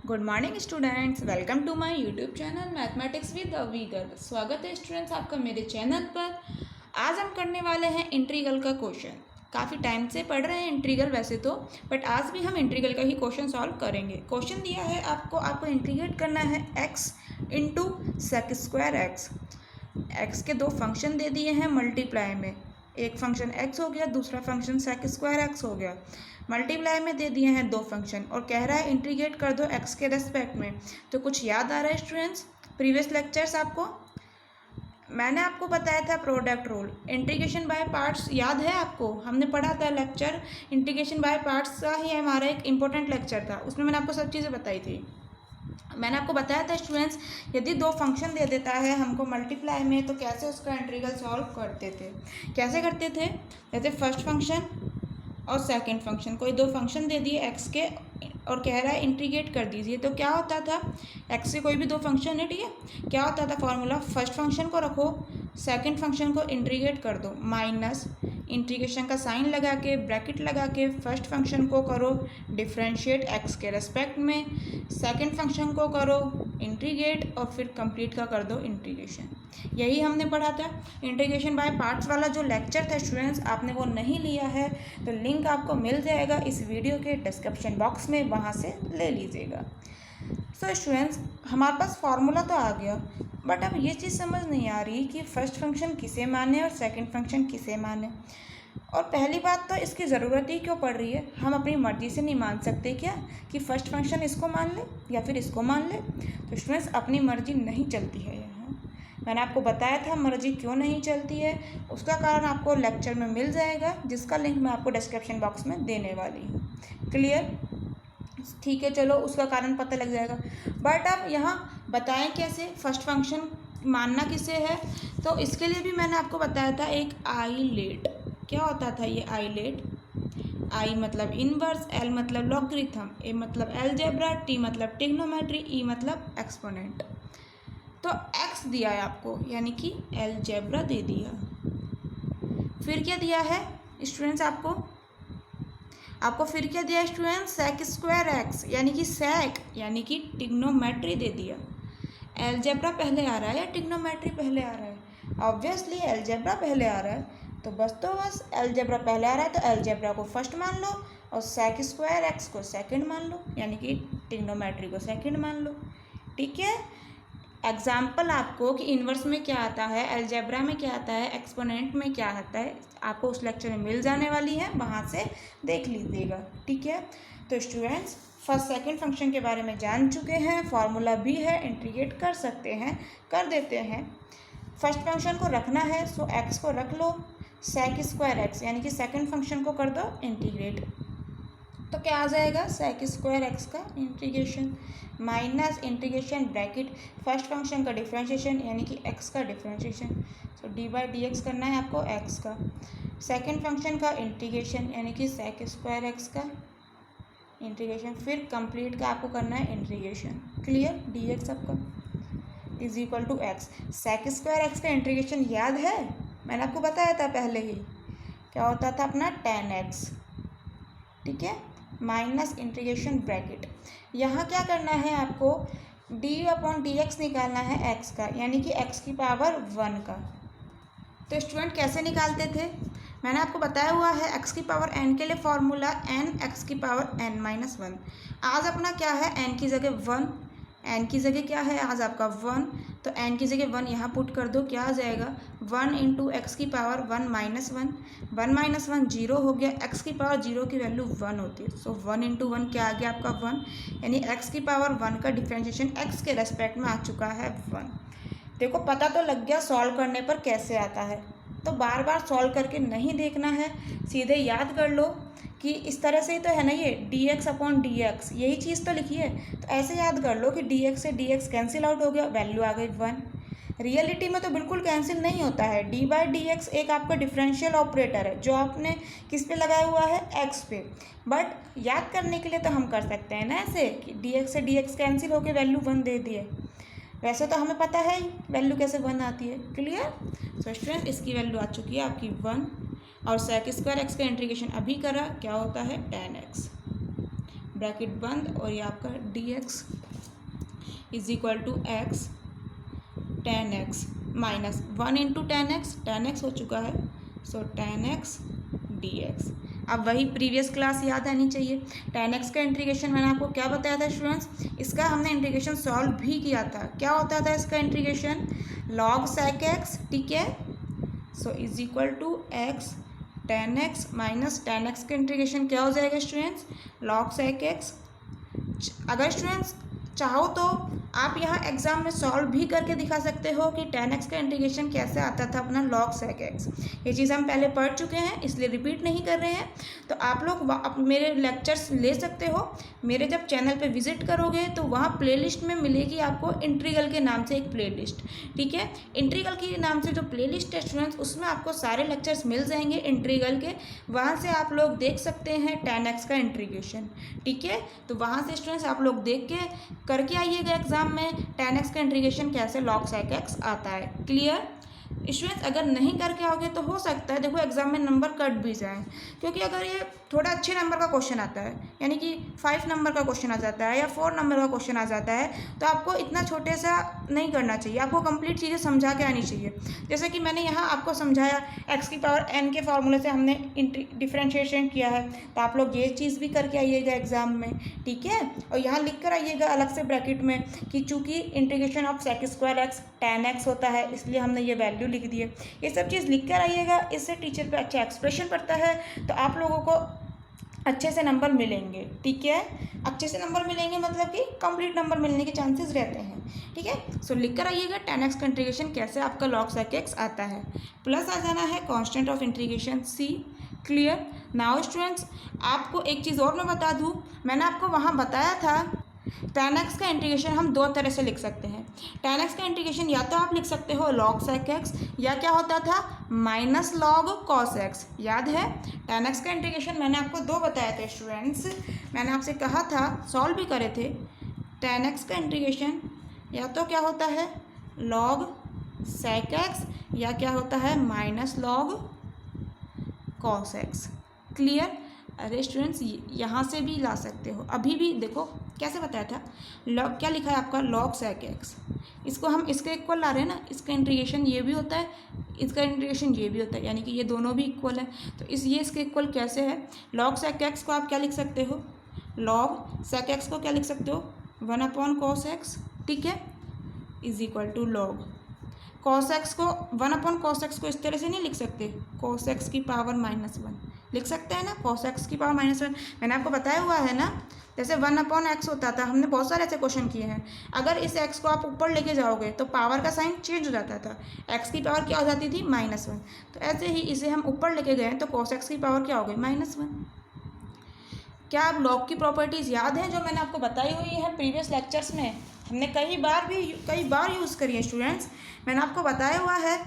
Good morning students, welcome to my YouTube channel mathematics with Avi girl. स्वागत है students आपका मेरे चैनल पर। आज हम करने वाले हैं इंटीग्रल का क्वेश्चन। काफ़ी टाइम से पढ़ रहे हैं इंटीग्रल वैसे तो, बट आज भी हम इंटीग्रल का ही क्वेश्चन सॉल्व करेंगे। क्वेश्चन दिया है आपको इंटीग्रेट करना है x into sec square x के दो फंक्शन दे दिए हैं मल्टीप्लाई में। एक फंक्शन x हो गया, दूसरा फंक्शन सेक स्क्वायर एक्स हो गया। मल्टीप्लाई में दे दिए हैं दो फंक्शन और कह रहा है इंटीग्रेट कर दो x के रेस्पेक्ट में। तो कुछ याद आ रहा है स्टूडेंट्स प्रीवियस लेक्चर्स आपको? मैंने आपको बताया था product rule, integration by parts याद है आपको? हमने पढ़ा था लेक्चर इंटीग्रेशन बाय पार्ट्स का ही हमारा एक इम्पोर्टेंट लेक्चर था, उसमें मैंने आपको सब चीज़ें बताई थी। मैंने आपको बताया था स्टूडेंट्स, यदि दो फंक्शन दे देता है हमको मल्टीप्लाई में तो कैसे उसका इंटीग्रल सॉल्व करते थे। कैसे करते थे? जैसे फर्स्ट फंक्शन और सेकंड फंक्शन, कोई दो फंक्शन दे दिए एक्स के और कह रहा है इंटीग्रेट कर दीजिए, तो क्या होता था? एक्स के कोई भी दो फंक्शन है, ठीक है, क्या होता था फॉर्मूला? फर्स्ट फंक्शन को रखो, सेकंड फंक्शन को इंटीग्रेट कर दो, माइनस इंटीग्रेशन का साइन लगा के ब्रैकेट लगा के फर्स्ट फंक्शन को करो डिफ्रेंशिएट एक्स के रेस्पेक्ट में, सेकंड फंक्शन को करो इंटीग्रेट और फिर कंप्लीट का कर दो इंटीग्रेशन। यही हमने पढ़ा था। इंटीग्रेशन बाय पार्ट्स वाला जो लेक्चर था स्टूडेंट्स, आपने वो नहीं लिया है तो लिंक आपको मिल जाएगा इस वीडियो के डिस्क्रिप्शन बॉक्स में, वहाँ से ले लीजिएगा। सो स्टूडेंट्स, हमारे पास फार्मूला तो आ गया, बट अब ये चीज़ समझ नहीं आ रही कि फर्स्ट फंक्शन किसे माने और सेकंड फंक्शन किसे माने। और पहली बात तो इसकी ज़रूरत ही क्यों पड़ रही है? हम अपनी मर्ज़ी से नहीं मान सकते क्या कि फ़र्स्ट फंक्शन इसको मान ले या फिर इसको मान ले? तो स्टूडेंट्स, अपनी मर्ज़ी नहीं चलती है यहाँ। मैंने आपको बताया था मर्ज़ी क्यों नहीं चलती है, उसका कारण आपको लेक्चर में मिल जाएगा, जिसका लिंक मैं आपको डिस्क्रिप्शन बॉक्स में देने वाली हूँ। क्लियर? ठीक है, चलो उसका कारण पता लग जाएगा। बट अब यहाँ बताएं कैसे फर्स्ट फंक्शन मानना किसे है? तो इसके लिए भी मैंने आपको बताया था एक आइलेट। क्या होता था ये आइलेट? आई मतलब इनवर्स, एल मतलब लॉगरिथम, ए मतलब अलजेब्रा, टी मतलब ट्रिग्नोमेट्री, ई मतलब एक्सपोनेंट। तो एक्स दिया है आपको, यानी कि अलजेब्रा दे दिया। फिर क्या दिया है स्टूडेंट्स आपको फिर क्या दिया है स्टूडेंट्स? सेक स्क्वायर एक्स, यानी कि सेक यानी कि ट्रिग्नोमेट्री दे दिया। अलजेब्रा पहले आ रहा है या ट्रिग्नोमेट्री पहले आ रहा है? ऑब्वियसली अलजेब्रा पहले आ रहा है, तो बस अलजेब्रा पहले आ रहा है तो अलजेब्रा को फर्स्ट मान लो और सेक स्क्वायर एक्स को सेकंड मान लो, यानी कि ट्रिग्नोमेट्री को सेकंड मान लो। ठीक है, एग्जाम्पल आपको कि इन्वर्स में क्या आता है, अलजेब्रा में क्या आता है, एक्सपोनेंट में क्या आता है, आपको उस लेक्चर में मिल जाने वाली है, वहाँ से देख लीजिएगा। ठीक है, तो स्टूडेंट्स फर्स्ट सेकंड फंक्शन के बारे में जान चुके हैं, फार्मूला भी है, इंटीग्रेट कर सकते हैं, कर देते हैं। फर्स्ट फंक्शन को रखना है, सो एक्स को रख लो, सेक स्क्वायर एक्स यानी कि सेकंड फंक्शन को कर दो इंटीग्रेट, तो क्या आ जाएगा? सेक स्क्वायर एक्स का integration minus integration bracket first function का डिफ्रेंशिएशन यानी कि एक्स का differentiation, so D by D x करना है आपको एक्स का, सेकंड फंक्शन का इंटीग्रेशन यानी कि सेक स्क्वायर एक्स का इंटीग्रेशन, फिर कंप्लीट का आपको करना है इंटीग्रेशन। क्लियर? डी एक्स आपका is equal to x. Sec square x का इंटीग्रेशन याद है? मैंने आपको बताया था पहले ही, क्या होता था अपना? tan x। ठीक है, माइनस इंटीग्रेशन ब्रैकेट, यहाँ क्या करना है आपको? डी अपॉन डी एक्स निकालना है एक्स का, यानी कि एक्स की पावर 1 का। तो स्टूडेंट कैसे निकालते थे? मैंने आपको बताया हुआ है एक्स की पावर n के लिए फॉर्मूला n एक्स की पावर n माइनस 1। आज अपना क्या है? n की जगह 1, n की जगह क्या है आज आपका 1, तो n की जगह 1 यहाँ पुट कर दो, क्या आ जाएगा? 1 इंटू एक्स की पावर 1 माइनस 1, 1 माइनस 1 जीरो हो गया, एक्स की पावर जीरो की वैल्यू 1 होती है, सो 1 इंटू 1 क्या आ गया आपका 1, यानी एक्स की पावर 1 का डिफ्रेंशिएशन एक्स के रेस्पेक्ट में आ चुका है 1। देखो पता तो लग गया सॉल्व करने पर कैसे आता है, तो बार बार सॉल्व करके नहीं देखना है, सीधे याद कर लो कि इस तरह से ही तो है ना, ये D x upon D x यही चीज़ तो लिखी है, तो ऐसे याद कर लो कि डी एक्स से डी एक्स कैंसिल आउट हो गया, वैल्यू आ गई 1। रियलिटी में तो बिल्कुल कैंसिल नहीं होता है, डी बाई डी एक्स एक आपका डिफरेंशियल ऑपरेटर है जो आपने किस पे लगाया हुआ है? एक्स पे, बट याद करने के लिए तो हम कर सकते हैं ना ऐसे कि डी एक्स से डी एक्स कैंसिल होकर वैल्यू 1 दे दिए, वैसे तो हमें पता है ही वैल्यू कैसे 1 आती है। क्लियर? सो स्टूडेंट इसकी वैल्यू आ चुकी है आपकी 1, और सेक स्क्वायर एक्स का इंटीग्रेशन अभी करा, क्या होता है? tan x ब्रैकेट बंद, और ये आपका dx is equal to x tan x minus 1 into tan x हो चुका है, सो tan x dx। अब वही प्रीवियस क्लास याद आनी चाहिए। tan x का इंटीग्रेशन मैंने आपको क्या बताया था स्टूडेंट्स, इसका हमने इंटीग्रेशन सॉल्व भी किया था। क्या होता था इसका इंटीग्रेशन, log sec x, ठीक है, so is equal to x tan x minus tan x का इंटीग्रेशन क्या हो जाएगा स्टूडेंट्स, log sec x। अगर स्टूडेंट्स चाहो तो आप यहाँ एग्जाम में सॉल्व भी करके दिखा सकते हो कि tan x का इंटीग्रेशन कैसे आता था अपना log sec x। ये चीज़ हम पहले पढ़ चुके हैं, इसलिए रिपीट नहीं कर रहे हैं। तो आप लोग मेरे लेक्चर्स ले सकते हो। मेरे जब चैनल पे विजिट करोगे तो वहाँ प्लेलिस्ट में मिलेगी आपको इंट्रीगल के नाम से एक प्लेलिस्ट, ठीक है। इंट्रीगल के नाम से जो प्लेलिस्ट है स्टूडेंट्स, उसमें आपको सारे लेक्चर्स मिल जाएंगे इंट्रीगल के। वहाँ से आप लोग देख सकते हैं tan x का इंटीग्रेशन, ठीक है। तो वहाँ से स्टूडेंट्स आप लोग देख के करके आइएगा एग्जाम में tan x का इंटीग्रेशन कैसे log sec x आता है। क्लियर स्टूडेंट्स, अगर नहीं करके आओगे तो हो सकता है देखो एग्जाम में नंबर कट भी जाए, क्योंकि अगर ये थोड़ा अच्छे नंबर का क्वेश्चन आता है, यानी कि 5 नंबर का क्वेश्चन आ जाता है या 4 नंबर का क्वेश्चन आ जाता है, तो आपको इतना छोटे सा नहीं करना चाहिए, आपको कंप्लीट चीज़ें समझा के आनी चाहिए। जैसे कि मैंने यहाँ आपको समझाया x की पावर n के फार्मूले से हमने डिफ्रेंशिएशन किया है, तो आप लोग ये चीज़ भी करके आइएगा एग्जाम में, ठीक है। और यहाँ लिख कर आइएगा अलग से ब्रैकेट में कि चूँकि integration of sec square x tan x होता है, इसलिए हमने ये वैल्यू लिख दी है। ये सब चीज़ लिख कर आइएगा, इससे टीचर पे अच्छा एक्सप्रेशन पड़ता है, तो आप लोगों को अच्छे से नंबर मिलेंगे, ठीक है। अच्छे से नंबर मिलेंगे मतलब कि कंप्लीट नंबर मिलने के चांसेस रहते हैं, ठीक है। सो लिख कर आइएगा tan x का इंटीग्रेशन कैसे आपका log sec x आता है, प्लस आ जाना है constant of integration c। Clear. Now students, आपको एक चीज़ और मैं बता दूँ, मैंने आपको वहाँ बताया था tan x का इंटीग्रेशन हम दो तरह से लिख सकते हैं। tan x का इंटीग्रेशन या तो आप लिख सकते हो log sec x, या क्या होता था माइनस log cos x, याद है। tan x का इंटीग्रेशन मैंने आपको दो बताए थे स्टूडेंट्स, मैंने आपसे कहा था सॉल्व भी करे थे। tan x का इंटीग्रेशन या तो क्या होता है log sec x, या क्या होता है minus log cos x। Clear. अरे स्टूडेंट्स, यहाँ से भी ला सकते हो, अभी भी देखो कैसे बताया था, लॉग क्या लिखा है आपका log sec x, इसको हम इसके इक्वल ला रहे हैं ना, इसका इंटीग्रेशन ये भी होता है, इसका इंटीग्रेशन ये भी होता है, यानी कि ये दोनों भी इक्वल है। तो ये इसके इक्वल कैसे है, log sec x को आप क्या लिख सकते हो, log sec x को क्या लिख सकते हो 1/cos x, ठीक है, is equal to log cos x को 1/cos x को इस तरह से नहीं लिख सकते, cos x की पावर -1 लिख सकते हैं ना, cos x की पावर -1 मैंने आपको बताया हुआ है ना। जैसे 1/x होता था, हमने बहुत सारे ऐसे क्वेश्चन किए हैं, अगर इस x को आप ऊपर लेके जाओगे तो पावर का साइन चेंज हो जाता था, x की पावर क्या हो जाती थी -1। तो ऐसे ही इसे हम ऊपर लेके गए तो cos x की पावर क्या हो गई -1। क्या आप log की प्रॉपर्टीज़ याद हैं जो मैंने आपको बताई हुई है प्रीवियस लेक्चर्स में, हमने कई बार यूज़ करी है स्टूडेंट्स। मैंने आपको बताया हुआ है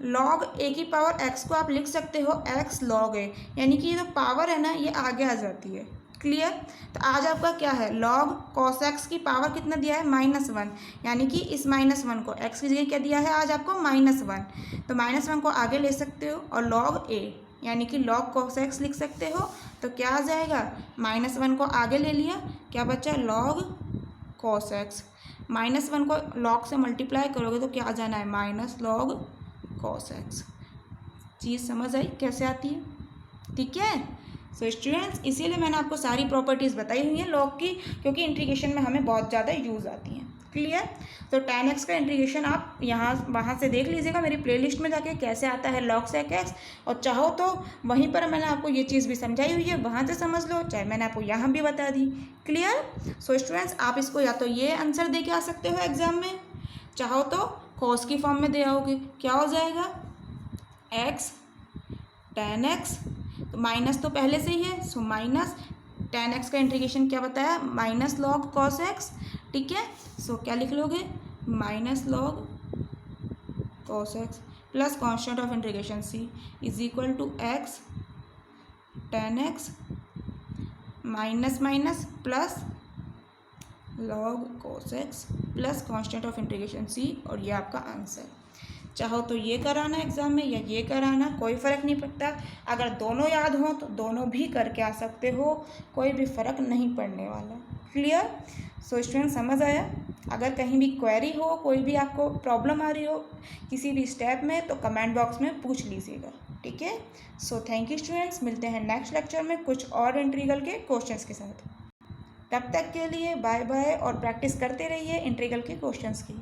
log a की पावर x को आप लिख सकते हो x log a, यानी कि ये जो पावर है ना ये आगे आ जाती है। क्लियर। तो आज आपका क्या है log cos x की पावर कितना दिया है -1, यानी कि इस -1 को x की जगह क्या दिया है आज आपको -1, तो -1 को आगे ले सकते हो और log a यानी कि log cos x लिख सकते हो। तो क्या आ जाएगा, -1 को आगे ले लिया, क्या बचा log cos x, -1 को log से मल्टीप्लाई करोगे तो क्या आ जाना है -log cos x। चीज़ समझ आई कैसे आती है, ठीक है। सो स्टूडेंट्स, इसीलिए मैंने आपको सारी प्रॉपर्टीज़ बताई हुई हैं log की, क्योंकि इंटीग्रेशन में हमें बहुत ज़्यादा यूज़ आती हैं। क्लियर। तो tan x का इंटीग्रेशन आप वहाँ से देख लीजिएगा मेरी प्लेलिस्ट में जाके कैसे आता है log sec x, और चाहो तो वहीं पर मैंने आपको ये चीज़ भी समझाई हुई है, वहाँ से समझ लो, चाहे मैंने आपको यहाँ भी बता दी। क्लियर। सो स्टूडेंट्स, आप इसको या तो ये आंसर दे के आ सकते हो एग्ज़ाम में, चाहो तो cos की फॉर्म में दे आओगे, क्या हो जाएगा x tan x, तो माइनस तो पहले से ही है, सो माइनस tan x का इंटीग्रेशन क्या बताया -log cos x, ठीक है। सो क्या लिख लोगे -log cos x plus constant of integration c is equal to x tan x minus minus plus log cos x plus constant of integration c, और ये आपका आंसर। चाहो तो ये कराना एग्ज़ाम में या ये कराना, कोई फ़र्क नहीं पड़ता। अगर दोनों याद हों तो दोनों भी करके आ सकते हो, कोई भी फ़र्क नहीं पड़ने वाला। क्लियर? सो स्टूडेंट समझ आया? अगर कहीं भी क्वेरी हो, कोई भी आपको प्रॉब्लम आ रही हो किसी भी स्टेप में, तो कमेंट बॉक्स में पूछ लीजिएगा। ठीक है? सो थैंक यू स्टूडेंट्स, मिलते हैं नेक्स्ट लेक्चर में कुछ और इंटीग्रल के क्वेश्चंस के साथ। तब तक के लिए बाय बाय और प्रैक्टिस करते रहिए इंटीग्रल के क्वेश्चंस की।